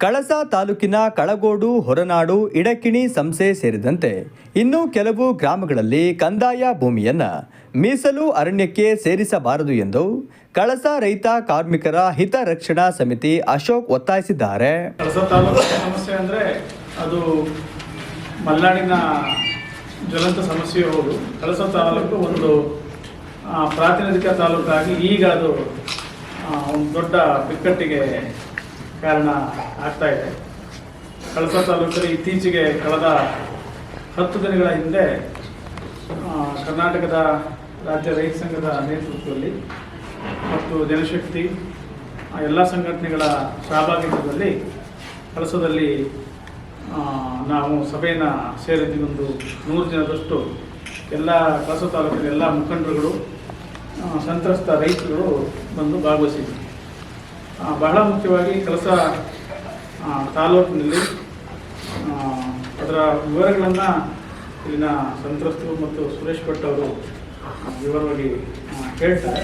ಕಳಸ ತಾಲೂಕಿನ ಕಳಗೋಡು, ಹೊರನಾಡು, ಇಡಕಿಣಿ, ಸಂಸೆ ಸೇರಿದಂತೆ ಇನ್ನೂ ಕೆಲವು ಗ್ರಾಮಗಳಲ್ಲಿ ಕಂದಾಯ ಭೂಮಿಯನ್ನು ಮೀಸಲು ಅರಣ್ಯಕ್ಕೆ ಸೇರಿಸಬಾರದು ಎಂದು ಕಳಸ ರೈತ ಕಾರ್ಮಿಕರ ಹಿತರಕ್ಷಣಾ ಸಮಿತಿ ಅಶೋಕ್ ಒತ್ತಾಯಿಸಿದ್ದಾರೆ. ಕಳಸ ತಾಲೂಕಿನ ಸಮಸ್ಯೆ ಅಂದರೆ ಅದು ಮಲೆನಾಡಿನ ಜ್ವಲಂತ ಸಮಸ್ಯೆ. ಹೌದು, ಕಳಸ ತಾಲೂಕು ಒಂದು ಪ್ರಾತಿನಿಧಿಕ ತಾಲೂಕಾಗಿ ಈಗ ಅದು ಒಂದು ದೊಡ್ಡ ಬಿಕ್ಕಟ್ಟಿಗೆ ಕಾರಣ ಆಗ್ತಾ ಇದೆ. ಕಳಸ ತಾಲೂಕಲ್ಲಿ ಇತ್ತೀಚೆಗೆ ಕಳೆದ 10 ದಿನಗಳ ಹಿಂದೆ ಕರ್ನಾಟಕದ ರಾಜ್ಯ ರೈತ ಸಂಘದ ನೇತೃತ್ವದಲ್ಲಿ ಮತ್ತು ಜನಶಕ್ತಿ ಎಲ್ಲ ಸಂಘಟನೆಗಳ ಸಹಭಾಗಿತ್ವದಲ್ಲಿ ಕಳಸದಲ್ಲಿ ನಾವು ಸಭೆಯನ್ನು ಸೇರಿದ್ವಿ. ಒಂದು 100 ಜನದಷ್ಟು ಎಲ್ಲ ಕಳಸ ತಾಲೂಕಿನ ಎಲ್ಲ ಮುಖಂಡರುಗಳು, ಸಂತ್ರಸ್ತ ರೈತರು ಬಂದು ಭಾಗವಹಿಸಿದ್ವಿ. ಬಹಳ ಮುಖ್ಯವಾಗಿ ಕಳಸ ತಾಲೂಕಿನಲ್ಲಿ ಅದರ ವಿವರಗಳನ್ನು ಇಲ್ಲಿನ ಸಂತ್ರಸ್ತರು ಮತ್ತು ಸುರೇಶ್ ಭಟ್ ಅವರು ವಿವರವಾಗಿ ಹೇಳ್ತಾರೆ.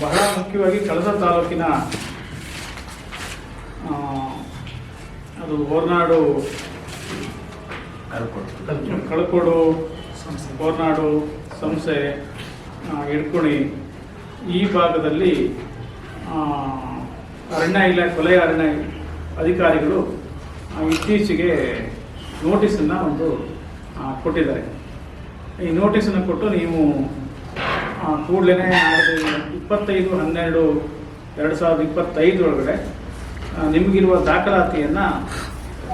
ಬಹಳ ಮುಖ್ಯವಾಗಿ ಕಳಸ ತಾಲೂಕಿನ ಅದು ಹೊರನಾಡು, ಕಳಕೋಡು, ಹೊರನಾಡು, ಸಂಸೆ, ಇಡ್ಕುಣಿ ಈ ಭಾಗದಲ್ಲಿ ಅರಣ್ಯ ಇಲಾಖೆ, ವಲಯ ಅರಣ್ಯ ಅಧಿಕಾರಿಗಳು ಇತ್ತೀಚೆಗೆ ನೋಟಿಸನ್ನು ಕೊಟ್ಟಿದ್ದಾರೆ. ಈ ನೋಟಿಸನ್ನು ಕೊಟ್ಟು ನೀವು ಕೂಡಲೇ 25/12/2025 ಒಳಗಡೆ ನಿಮಗಿರುವ ದಾಖಲಾತಿಯನ್ನು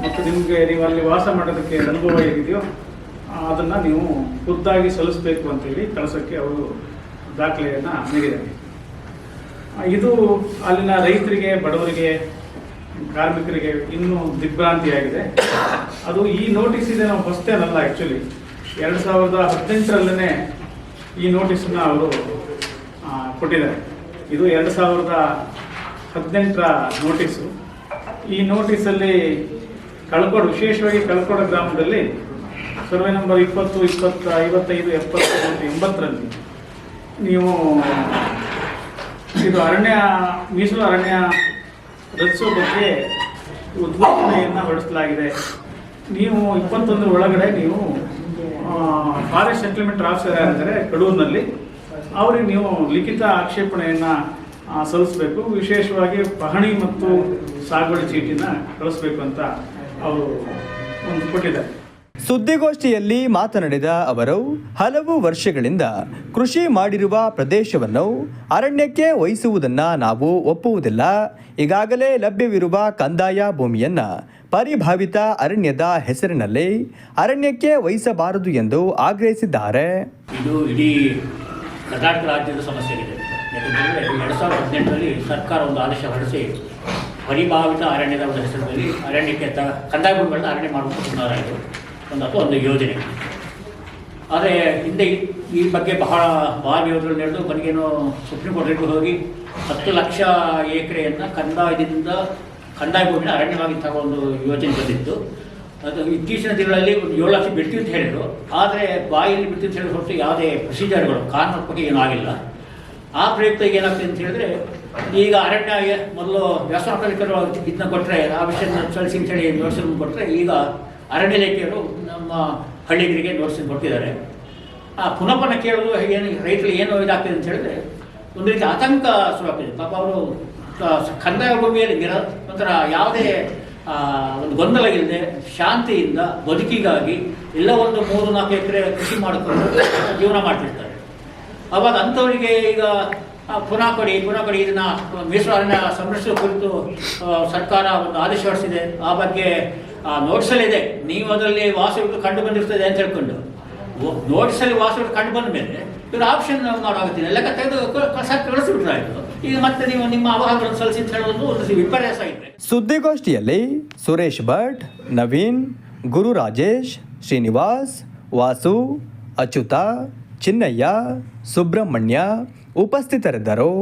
ಮತ್ತು ನೀವು ಅಲ್ಲಿ ವಾಸ ಮಾಡೋದಕ್ಕೆ ಅನುಭವ ಹೇಗಿದೆಯೋ ಅದನ್ನು ನೀವು ಖುದ್ದಾಗಿ ಸಲ್ಲಿಸಬೇಕು ಅಂತೇಳಿ ಕಳಸಕ್ಕೆ ಅವರು ದಾಖಲೆಯನ್ನು ನೀಡಿದ್ದಾರೆ. ಇದು ಅಲ್ಲಿನ ರೈತರಿಗೆ, ಬಡವರಿಗೆ, ಕಾರ್ಮಿಕರಿಗೆ ಇನ್ನೂ ದಿಗ್ಭ್ರಾಂತಿಯಾಗಿದೆ. ಅದು ಈ ನೋಟಿಸ್ ಇದೆ, ನಾವು ಹೊಸತೇನಲ್ಲ. ಆ್ಯಕ್ಚುಲಿ 2018ರಲ್ಲೇ ಈ ನೋಟಿಸನ್ನು ಅವರು ಕೊಟ್ಟಿದ್ದಾರೆ. ಇದು 2018ರ ನೋಟಿಸು. ಈ ನೋಟಿಸಲ್ಲಿ ಕಳಕೋಡು, ವಿಶೇಷವಾಗಿ ಕಳಕೋಡು ಗ್ರಾಮದಲ್ಲಿ ಸರ್ವೆ ನಂಬರ್ 20, 20, 55, 70 ಮತ್ತು 80ರಲ್ಲಿ ನೀವು ಇದು ಮೀಸಲು ಅರಣ್ಯ ರಚಿಸುವ ಬಗ್ಗೆ ಉದ್ಘೋಷಣೆಯನ್ನು ಹೊರಡಿಸಲಾಗಿದೆ. ನೀವು 21 ಒಳಗಡೆ ನೀವು ಫಾರೆಸ್ಟ್ ಸೆಟಲ್ಮೆಂಟ್ ಆಫೀಸರ್ ಯಾರಿದ್ದಾರೆ ಕಡೂರಿನಲ್ಲಿ, ಅವ್ರಿಗೆ ನೀವು ಲಿಖಿತ ಆಕ್ಷೇಪಣೆಯನ್ನು ಸಲ್ಲಿಸಬೇಕು. ವಿಶೇಷವಾಗಿ ಪಹಣಿ ಮತ್ತು ಸಾಗುವಳಿ ಚೀಟಿನ ಕಳಿಸ್ಬೇಕು ಅಂತ ಅವರು ಕೊಟ್ಟಿದ್ದಾರೆ. ಸುದ್ದಿಗೋಷ್ಠಿಯಲ್ಲಿ ಮಾತನಾಡಿದ ಅವರು, ಹಲವು ವರ್ಷಗಳಿಂದ ಕೃಷಿ ಮಾಡಿರುವ ಪ್ರದೇಶವನ್ನು ಅರಣ್ಯಕ್ಕೆ ವಹಿಸುವುದನ್ನು ನಾವು ಒಪ್ಪುವುದಿಲ್ಲ. ಈಗಾಗಲೇ ಲಭ್ಯವಿರುವ ಕಂದಾಯ ಭೂಮಿಯನ್ನು ಪರಿಭಾವಿತ ಅರಣ್ಯದ ಹೆಸರಿನಲ್ಲಿ ಅರಣ್ಯಕ್ಕೆ ವಹಿಸಬಾರದು ಎಂದು ಆಗ್ರಹಿಸಿದ್ದಾರೆ. ಇದು ಇಡೀ ಕರ್ನಾಟಕ ರಾಜ್ಯದ ಸಮಸ್ಯೆ ಇದೆ. ಯಾಕೆಂದರೆ 2018ರಲ್ಲಿ ಸರ್ಕಾರ ಒಂದು ಆದೇಶ ಹೊರಡಿಸಿ ಪರಿಭಾವಿತ ಅರಣ್ಯದ ಒಂದು ಹೆಸರಿನಲ್ಲಿ ಅರಣ್ಯಕ್ಕೆ ಕಂದಾಯ ಭೂಮಿಗಳನ್ನ ಅರಣ್ಯ ಮಾಡುವುದು ಒಂದು ಯೋಜನೆ. ಆದರೆ ಹಿಂದೆ ಈ ಬಗ್ಗೆ ಬಹಳ ವಿರೋಧಗಳು ನಡೆದು ಮನೆಗೇನು ಸುಪ್ರೀಂ ಕೋರ್ಟ್ಗೂ ಹೋಗಿ 10 ಲಕ್ಷ ಎಕರೆಯನ್ನು ಕಂದಾಯ ಭೂಮಿನ ಅರಣ್ಯವಾಗಿ ತಗೋ ಒಂದು ಯೋಜನೆ ಬಂದಿತ್ತು. ಅದು ಇತ್ತೀಚಿನ ದಿನಗಳಲ್ಲಿ ಒಂದು 7 ಲಕ್ಷ ಬಿಡ್ತೀವಿ ಅಂತ ಹೇಳಿದರು. ಆದರೆ ಬಾಯಲ್ಲಿ ಬಿಡ್ತೀವಿ ಅಂತ ಹೇಳಿ ಹೊರತು ಯಾವುದೇ ಪ್ರೊಸೀಜರ್ಗಳು ಕಾನೂನು ಬಗ್ಗೆ ಏನೂ ಆಗಿಲ್ಲ. ಆ ಪ್ರಯುಕ್ತ ಏನಾಗ್ತದೆ ಅಂತ ಹೇಳಿದ್ರೆ, ಈಗ ಅರಣ್ಯ ಮೊದಲು ವ್ಯಾಸನಾಕರು ಇದನ್ನ ಕೊಟ್ಟರೆ, ಆ ವಿಷಯ ಸಲ್ಲಿಸಿ ಅಂತ ಹೇಳಿ ನೋಟಿಸನ್ನು ಕೊಟ್ಟರೆ, ಈಗ ಅರಣ್ಯ ಇಲಾಖೆಯವರು ನಮ್ಮ ಹಳ್ಳಿಗರಿಗೆ ನೋಟಿಸ್ ಕೊಟ್ಟಿದ್ದಾರೆ. ಪುನಃ ಕೇಳೋದು ಏನು ರೈತರಿಗೆ ಏನು ಇದಾಗ್ತದೆ ಅಂತ ಹೇಳಿದ್ರೆ ಒಂದು ರೀತಿ ಆತಂಕ ಶುರುವಾಗ್ತದೆ. ಪಾಪ ಅವರು ಕಂದಾಯ ಭೂಮಿಯಲ್ಲಿ ಒಂಥರ ಯಾವುದೇ ಒಂದು ಗೊಂದಲ ಇಲ್ಲದೆ ಶಾಂತಿಯಿಂದ ಬದುಕಿಗಾಗಿ ಎಲ್ಲ ಒಂದು 3-4 ಎಕರೆ ಕೃಷಿ ಮಾಡಿಕೊಂಡು ಜೀವನ ಮಾಡ್ತಿರ್ತಾರೆ. ಅವಾಗ ಅಂಥವರಿಗೆ ಈಗ ಪುನಃ ಕೊಡಿ ಇದನ್ನ ಮೀಸಲು ಅರಣ್ಯ ಸಂರಕ್ಷಣೆ ಕುರಿತು ಸರ್ಕಾರ ಒಂದು ಆದೇಶ ಹೊರಡಿಸಿದೆ. ಆ ಬಗ್ಗೆ ನೋಟಿಸಲ್ಲಿದೆ, ನೀವು ಅದರಲ್ಲಿ ವಾಸಗಳು ಕಂಡು ಬಂದಿರ್ತದೆ ಅಂತ ಹೇಳ್ಕೊಂಡು ನೋಟಿಸಲ್ಲಿ ವಾಸಗಳು ಕಂಡು ಬಂದ ಮೇಲೆ ಇವರು ಆಪ್ಷನ್ ಮಾಡೋಗುತ್ತಿಲ್ಲ, ಎಲ್ಲ ತೆಗೆದು ಕಳಿಸ್ಬಿಟ್ರಾಯ್ತು. ಈಗ ಮತ್ತೆ ನೀವು ನಿಮ್ಮ ಅಹವಾಲುಗಳನ್ನು ಸಲ್ಲಿಸಿ ಅಂತ ಹೇಳೋದು ಒಂದು ವಿಪರ್ಯಾಸ ಆಗಿದೆ. ಸುದ್ದಿಗೋಷ್ಠಿಯಲ್ಲಿ ಸುರೇಶ್ ಭಟ್, ನವೀನ್, ಗುರು ರಾಜೇಶ್, ಶ್ರೀನಿವಾಸ್, ವಾಸು, ಅಚ್ಯುತ, ಚಿನ್ನಯ್ಯ, ಸುಬ್ರಹ್ಮಣ್ಯ ಉಪಸ್ಥಿತರಿದ್ದರು.